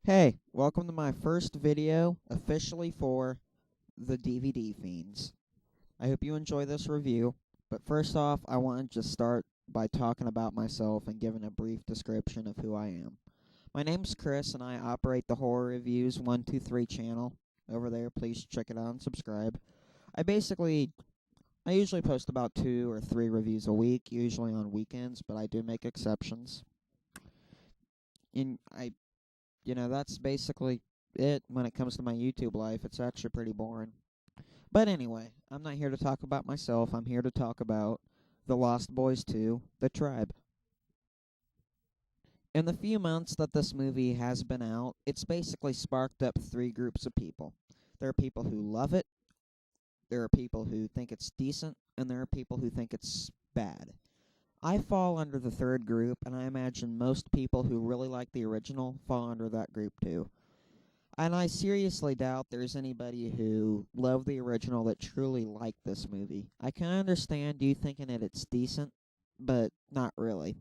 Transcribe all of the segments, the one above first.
Hey, welcome to my first video officially for the DVD Fiends. I hope you enjoy this review, but first off, I want to just start by talking about myself and giving a brief description of who I am. My name's Chris, and I operate the HorrorReviews123 channel. Over there, please check it out and subscribe. I usually post about 2 or 3 reviews a week, usually on weekends, but I do make exceptions. That's basically it when it comes to my YouTube life. It's actually pretty boring. But anyway, I'm not here to talk about myself. I'm here to talk about The Lost Boys 2, The Tribe. In the few months that this movie has been out, it's basically sparked up 3 groups of people. There are people who love it, there are people who think it's decent, and there are people who think it's bad. I fall under the third group, and I imagine most people who really like the original fall under that group too. And I seriously doubt there's anybody who loved the original that truly liked this movie. I can understand you thinking that it's decent, but not really.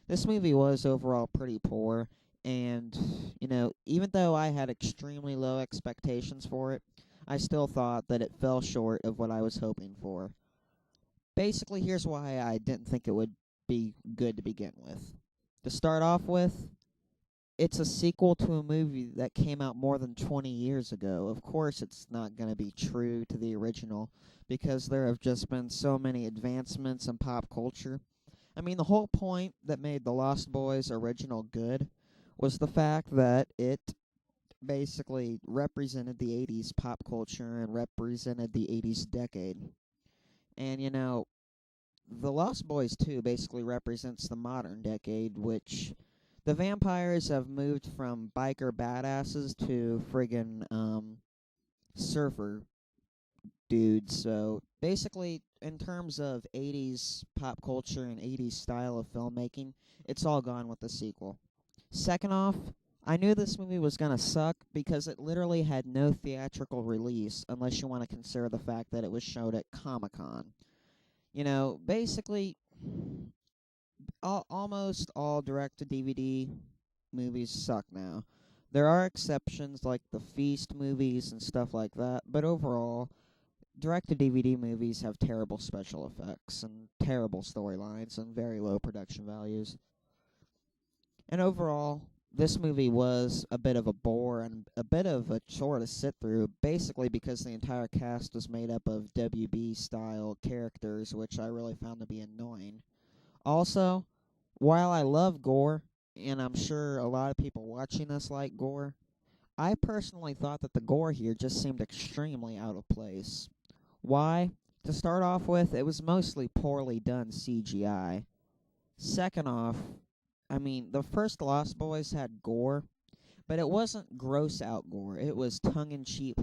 This movie was overall pretty poor, and, even though I had extremely low expectations for it, I still thought that it fell short of what I was hoping for. Basically, here's why I didn't think it would be good to begin with. To start off with, it's a sequel to a movie that came out more than 20 years ago. Of course, it's not going to be true to the original because there have just been so many advancements in pop culture. I mean, the whole point that made The Lost Boys original good was the fact that it basically represented the 80s pop culture and represented the 80s decade. And, The Lost Boys 2 basically represents the modern decade, which the vampires have moved from biker badasses to friggin' surfer dudes. So basically, in terms of 80s pop culture and 80s style of filmmaking, it's all gone with the sequel. Second off, I knew this movie was gonna suck because it literally had no theatrical release unless you want to consider the fact that it was showed at Comic-Con. Basically, almost all direct-to-DVD movies suck now. There are exceptions like the Feast movies and stuff like that, but overall, direct-to-DVD movies have terrible special effects and terrible storylines and very low production values. And overall, this movie was a bit of a bore and a bit of a chore to sit through, basically because the entire cast was made up of WB-style characters, which I really found to be annoying. Also, while I love gore, and I'm sure a lot of people watching this like gore, I personally thought that the gore here just seemed extremely out of place. Why? To start off with, it was mostly poorly done CGI. Second off, the first Lost Boys had gore, but it wasn't gross out gore. It was tongue-in-cheek,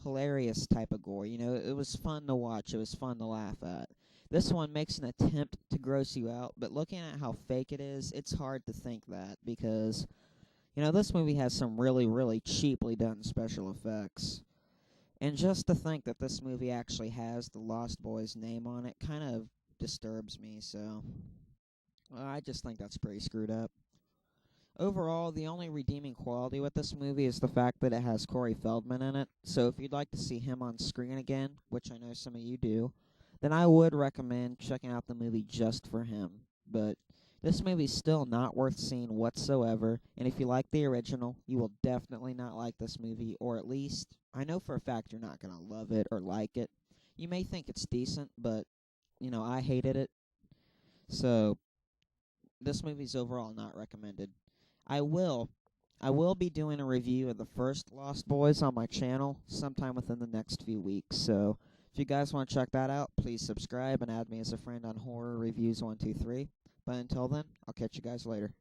hilarious type of gore. It was fun to watch. It was fun to laugh at. This one makes an attempt to gross you out, but looking at how fake it is, it's hard to think that because, this movie has some really, really cheaply done special effects. And just to think that this movie actually has the Lost Boys name on it kind of disturbs me, so I just think that's pretty screwed up. Overall, the only redeeming quality with this movie is the fact that it has Corey Feldman in it, so if you'd like to see him on screen again, which I know some of you do, then I would recommend checking out the movie just for him. But this movie's still not worth seeing whatsoever, and if you like the original, you will definitely not like this movie, or at least, I know for a fact you're not going to love it or like it. You may think it's decent, but, I hated it. So, this movie's overall not recommended. I will be doing a review of the first Lost Boys on my channel sometime within the next few weeks, so if you guys want to check that out, please subscribe and add me as a friend on HorrorReviews123. But until then, I'll catch you guys later.